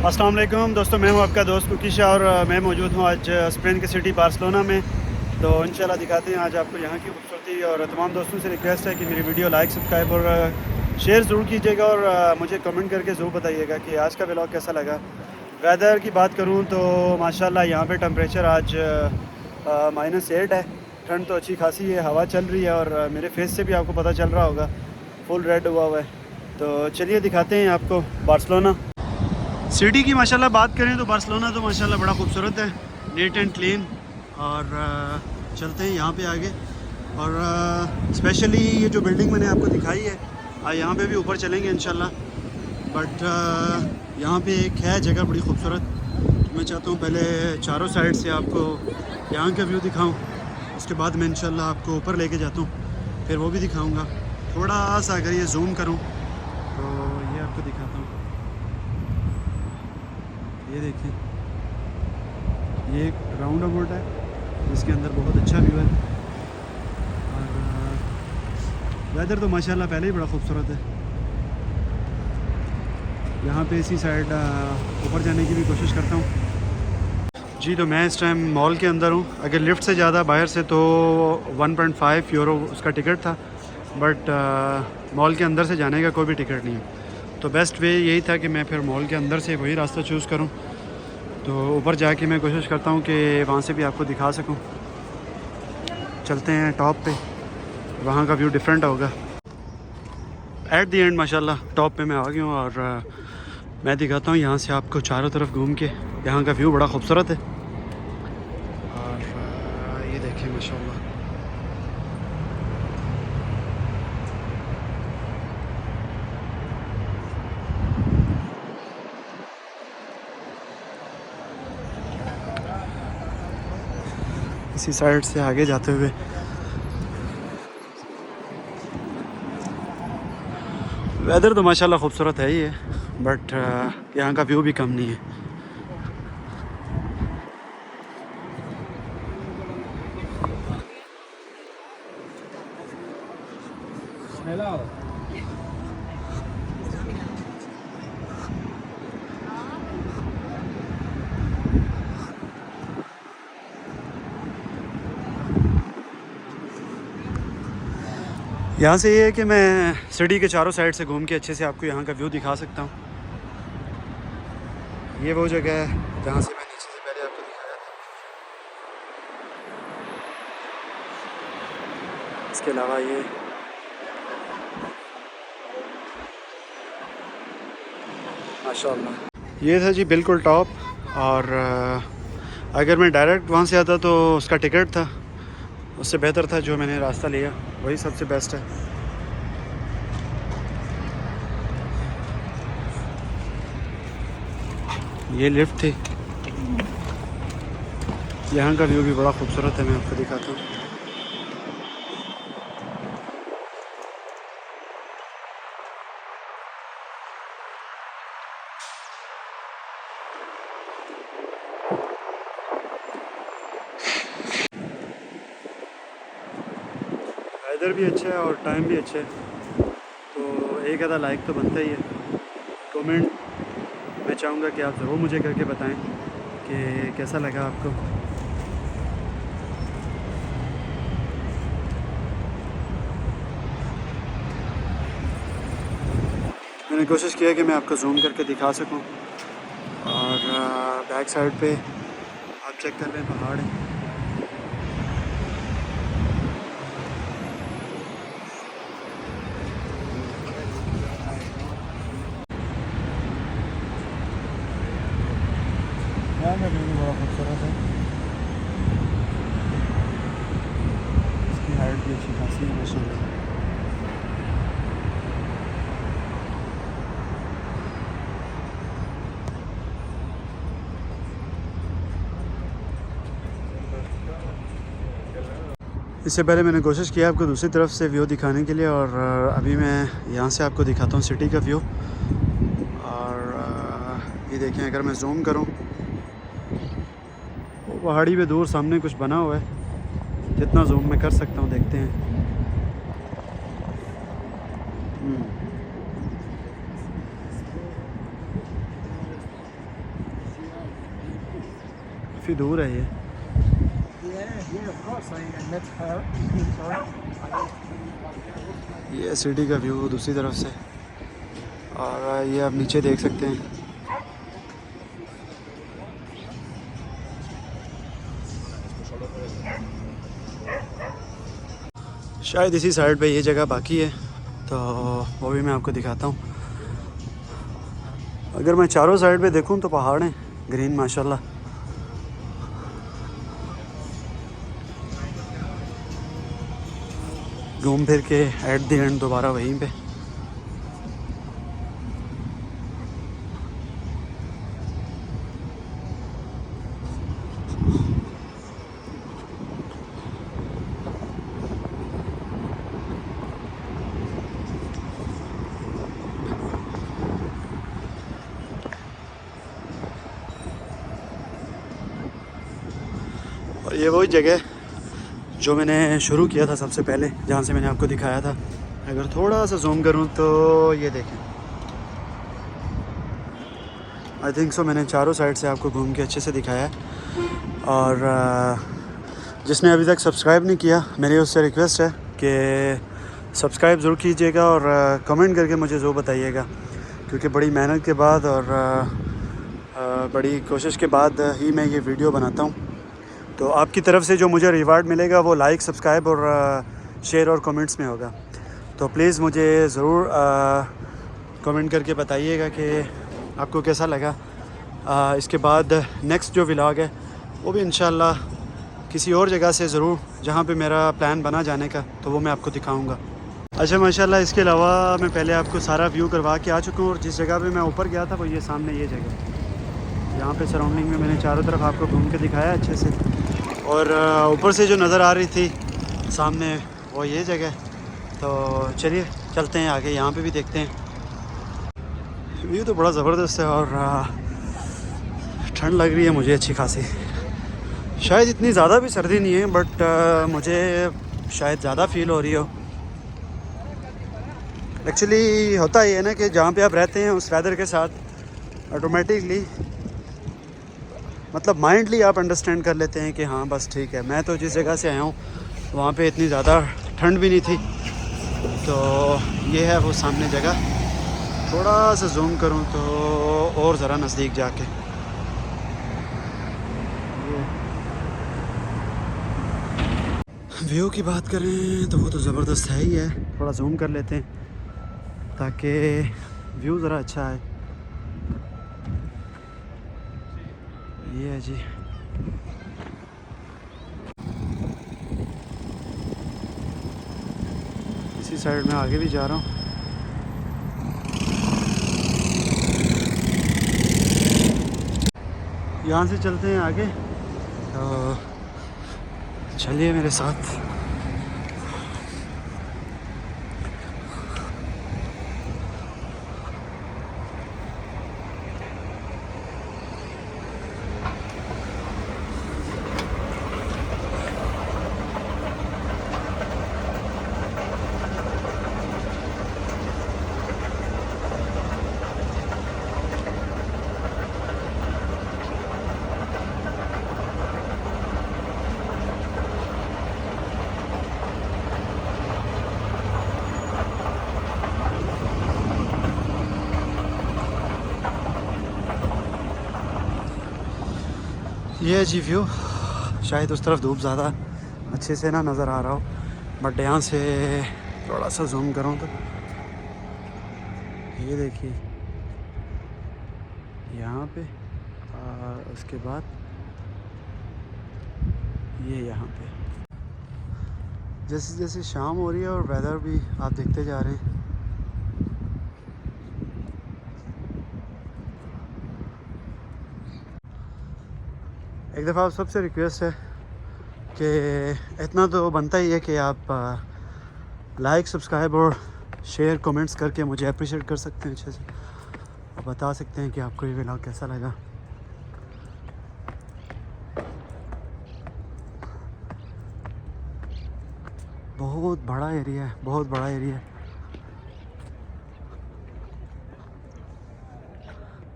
अस्सलाम वालेकुम दोस्तों, मैं हूं आपका दोस्त कुकी शाह और मैं मौजूद हूं आज स्पेन की सिटी बार्सिलोना में। तो इंशाल्लाह दिखाते हैं आज आपको यहाँ की खूबसूरती। और तमाम दोस्तों से रिक्वेस्ट है कि मेरी वीडियो लाइक, सब्सक्राइब और शेयर ज़रूर कीजिएगा और मुझे कमेंट करके ज़रूर बताइएगा कि आज का व्लॉग कैसा लगा। वेदर की बात करूँ तो माशाल्लाह यहाँ पे टेम्परेचर आज -8 है। ठंड तो अच्छी खासी है, हवा चल रही है और मेरे फेस से भी आपको पता चल रहा होगा फुल रेड हुआ हुआ है। तो चलिए दिखाते हैं आपको बार्सिलोना सिटी की। माशाल्लाह बात करें तो बार्सिलोना तो माशाल्लाह बड़ा खूबसूरत है, नीट एंड क्लीन। और चलते हैं यहाँ पे आगे। और स्पेशली ये जो बिल्डिंग मैंने आपको दिखाई है यहाँ पे भी ऊपर चलेंगे इंशाल्लाह। बट यहाँ पे एक है जगह बड़ी खूबसूरत, तो मैं चाहता हूँ पहले चारों साइड से आपको यहाँ का व्यू दिखाऊँ, उसके बाद मैं इंशाल्लाह आपको ऊपर लेके जाता हूँ, फिर वो भी दिखाऊँगा। थोड़ा सा अगर ये जूम करूँ तो ये आपको दिखाता हूँ। ये देखिए, ये एक राउंड अबाउट है जिसके अंदर बहुत अच्छा व्यू है। और वेदर तो माशाल्लाह पहले ही बड़ा खूबसूरत है। यहाँ पे इसी साइड ऊपर जाने की भी कोशिश करता हूँ जी। तो मैं इस टाइम मॉल के अंदर हूँ। अगर लिफ्ट से ज़्यादा बाहर से तो 1.5 यूरो उसका टिकट था, बट मॉल के अंदर से जाने का कोई भी टिकट नहीं है। तो बेस्ट वे यही था कि मैं फिर मॉल के अंदर से वही रास्ता चूज़ करूं। तो ऊपर जाके मैं कोशिश करता हूं कि वहां से भी आपको दिखा सकूं। चलते हैं टॉप पे, वहां का व्यू डिफरेंट होगा। एट द एंड माशाल्लाह टॉप पे मैं आ गया हूं और मैं दिखाता हूं यहाँ से आपको चारों तरफ घूम के। यहाँ का व्यू बड़ा खूबसूरत है और ये देखें माशाल्लाह। इसी साइड से आगे जाते हुए वेदर तो माशाल्लाह खूबसूरत है ही है, बट यहाँ का व्यू भी कम नहीं है। यहाँ से ये है कि मैं सिटी के चारों साइड से घूम के अच्छे से आपको यहाँ का व्यू दिखा सकता हूँ। ये वो जगह है जहाँ से मैं नीचे से पहले आपको दिखाया था। इसके अलावा ये माशाल्लाह ये था जी बिल्कुल टॉप। और अगर मैं डायरेक्ट वहाँ से आता तो उसका टिकट था, उससे बेहतर था जो मैंने रास्ता लिया वही सबसे बेस्ट है। ये लिफ्ट थी। यहाँ का व्यू भी बड़ा खूबसूरत है, मैं आपको दिखाता हूँ। वेदर भी अच्छा है और टाइम भी अच्छा है, तो एक आधा लाइक तो बनता ही है। कमेंट मैं चाहूँगा कि आप ज़रूर मुझे करके बताएं कि कैसा लगा आपको। मैंने कोशिश किया कि मैं आपको जूम करके दिखा सकूं। और बैक साइड पे आप चेक कर लें, पहाड़ है। यहाँ का व्यू बड़ा खूबसूरत है, इसकी हाइट भी अच्छी खासी है माशाल्लाह। इससे पहले मैंने कोशिश किया आपको दूसरी तरफ से व्यू दिखाने के लिए, और अभी मैं यहाँ से आपको दिखाता हूँ सिटी का व्यू। और ये देखें, अगर मैं जूम करूँ पहाड़ी पे दूर सामने कुछ बना हुआ है, जितना जूम मैं कर सकता हूँ देखते हैं। काफ़ी दूर है ये। ये सिटी का व्यू दूसरी तरफ से, और ये आप नीचे देख सकते हैं। शायद इसी साइड पे ये जगह बाकी है, तो वो भी मैं आपको दिखाता हूँ। अगर मैं चारों साइड पे देखूँ तो पहाड़ हैं ग्रीन माशाल्लाह। घूम फिर के एट द एंड दोबारा वहीं पे। और ये वही जगह जो मैंने शुरू किया था सबसे पहले, जहाँ से मैंने आपको दिखाया था। अगर थोड़ा सा जूम करूँ तो ये देखें, आई थिंक सो मैंने चारों साइड से आपको घूम के अच्छे से दिखाया है। और जिसने अभी तक सब्सक्राइब नहीं किया, मेरी उससे रिक्वेस्ट है कि सब्सक्राइब ज़रूर कीजिएगा और कमेंट करके मुझे ज़रूर बताइएगा, क्योंकि बड़ी मेहनत के बाद और बड़ी कोशिश के बाद ही मैं ये वीडियो बनाता हूँ। तो आपकी तरफ से जो मुझे रिवार्ड मिलेगा वो लाइक, सब्सक्राइब और शेयर और कमेंट्स में होगा। तो प्लीज़ मुझे ज़रूर कमेंट करके बताइएगा कि आपको कैसा लगा। इसके बाद नेक्स्ट जो व्लॉग है वो भी इंशाल्लाह किसी और जगह से ज़रूर, जहाँ पे मेरा प्लान बना जाने का, तो वो मैं आपको दिखाऊंगा। अच्छा माशाल्लाह, इसके अलावा मैं पहले आपको सारा व्यू करवा के आ चुका हूँ, और जिस जगह पे मैं ऊपर गया था वो ये सामने ये जगह, यहाँ पे सराउंडिंग में मैंने चारों तरफ आपको घूम के दिखाया अच्छे से। और ऊपर से जो नज़र आ रही थी सामने वो ये जगह। तो चलिए चलते हैं आगे, यहाँ पे भी देखते हैं। व्यू तो बड़ा ज़बरदस्त है और ठंड लग रही है मुझे अच्छी खासी। शायद इतनी ज़्यादा भी सर्दी नहीं है, बट मुझे शायद ज़्यादा फील हो रही हो। एक्चुअली होता ही है ना कि जहाँ पे आप रहते हैं उस वेदर के साथ ऑटोमेटिकली, मतलब माइंडली आप अंडरस्टैंड कर लेते हैं कि हाँ बस ठीक है। मैं तो जिस जगह से आया हूँ वहाँ पे इतनी ज़्यादा ठंड भी नहीं थी। तो ये है वो सामने जगह। थोड़ा सा जूम करूँ तो और ज़रा नज़दीक जाके, व्यू की बात करें तो वो तो ज़बरदस्त है ही है। थोड़ा जूम कर लेते हैं ताकि व्यू ज़रा अच्छा आए। ये है जी, इसी साइड में आगे भी जा रहा हूँ। यहाँ से चलते हैं आगे, तो चलिए मेरे साथ। ये है जी व्यू। शायद उस तरफ धूप ज़्यादा अच्छे से ना नज़र आ रहा हो, बट यहाँ से थोड़ा सा जूम करूँ तो ये देखिए यहाँ पे, उसके बाद ये यहाँ पे। जैसे जैसे शाम हो रही है और वेदर भी आप देखते जा रहे हैं। एक दफ़ा आप सबसे रिक्वेस्ट है कि इतना तो बनता ही है कि आप लाइक, सब्सक्राइब और शेयर, कमेंट्स करके मुझे अप्रिशिएट कर सकते हैं अच्छे से, और बता सकते हैं कि आपको ये व्लॉग कैसा लगा। बहुत बड़ा एरिया है, बहुत बड़ा एरिया है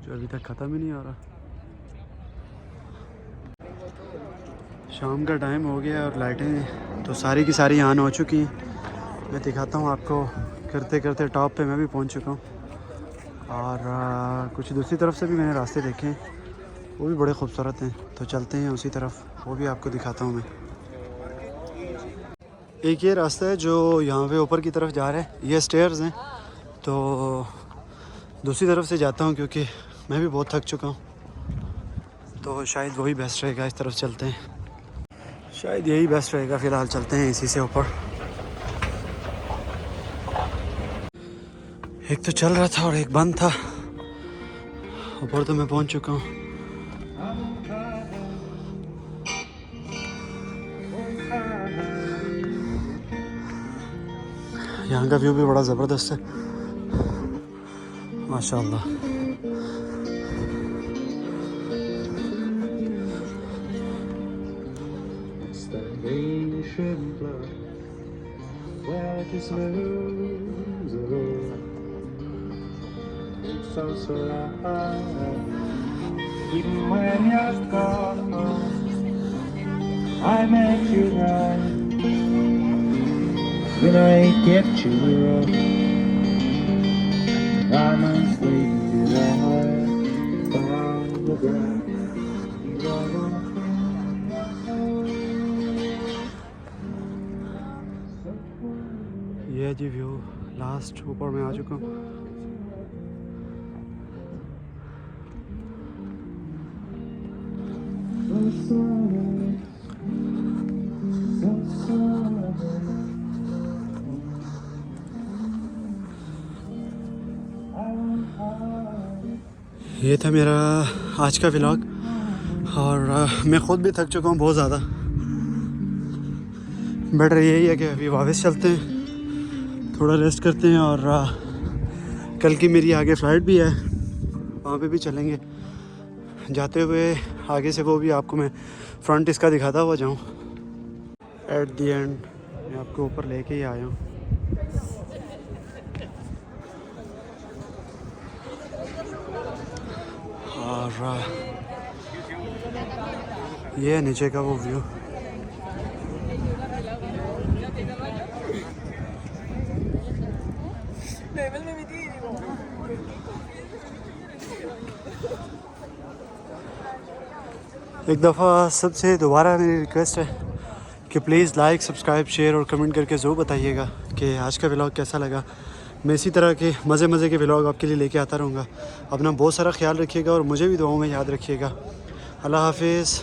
जो अभी तक ख़त्म ही नहीं हो रहा। शाम का टाइम हो गया और लाइटें तो सारी की सारी ऑन हो चुकी हैं। मैं दिखाता हूँ आपको, करते करते टॉप पे मैं भी पहुँच चुका हूँ। और कुछ दूसरी तरफ से भी मैंने रास्ते देखे हैं, वो भी बड़े खूबसूरत हैं। तो चलते हैं उसी तरफ, वो भी आपको दिखाता हूँ मैं। एक ये रास्ता है जो यहाँ पे ऊपर की तरफ जा रहा है, ये स्टेयर्स हैं। तो दूसरी तरफ से जाता हूँ क्योंकि मैं भी बहुत थक चुका हूँ, तो शायद वही बेस्ट रहेगा। इस तरफ चलते हैं, शायद यही बेस्ट रहेगा। फ़िलहाल चलते हैं इसी से ऊपर। एक तो चल रहा था और एक बंद था। ऊपर तो मैं पहुँच चुका हूँ। यहाँ का व्यू भी बड़ा ज़बरदस्त है माशाल्लाह। When I get you wrong, I must leave it all on the ground. ये है जी व्यू, लास्ट ऊपर में आ चुका हूँ। ये था मेरा आज का व्लॉग और मैं ख़ुद भी थक चुका हूँ बहुत ज़्यादा। बेटर यही है कि अभी वापस चलते हैं, थोड़ा रेस्ट करते हैं। और कल की मेरी आगे फ़्लाइट भी है, वहाँ पे भी चलेंगे। जाते हुए आगे से वो भी आपको मैं फ्रंट इसका दिखाता हुआ जाऊँ। एट दी एंड मैं आपको ऊपर लेके ही आया हूँ। और ये है नीचे का वो व्यू। एक दफ़ा सबसे दोबारा मेरी रिक्वेस्ट है कि प्लीज़ लाइक, सब्सक्राइब, शेयर और कमेंट करके ज़रूर बताइएगा कि आज का व्लॉग कैसा लगा। मैं इसी तरह के मज़े के व्लॉग आपके लिए लेके आता रहूँगा। अपना बहुत सारा ख्याल रखिएगा और मुझे भी दुआओं में याद रखिएगा। अल्लाह हाफिज़।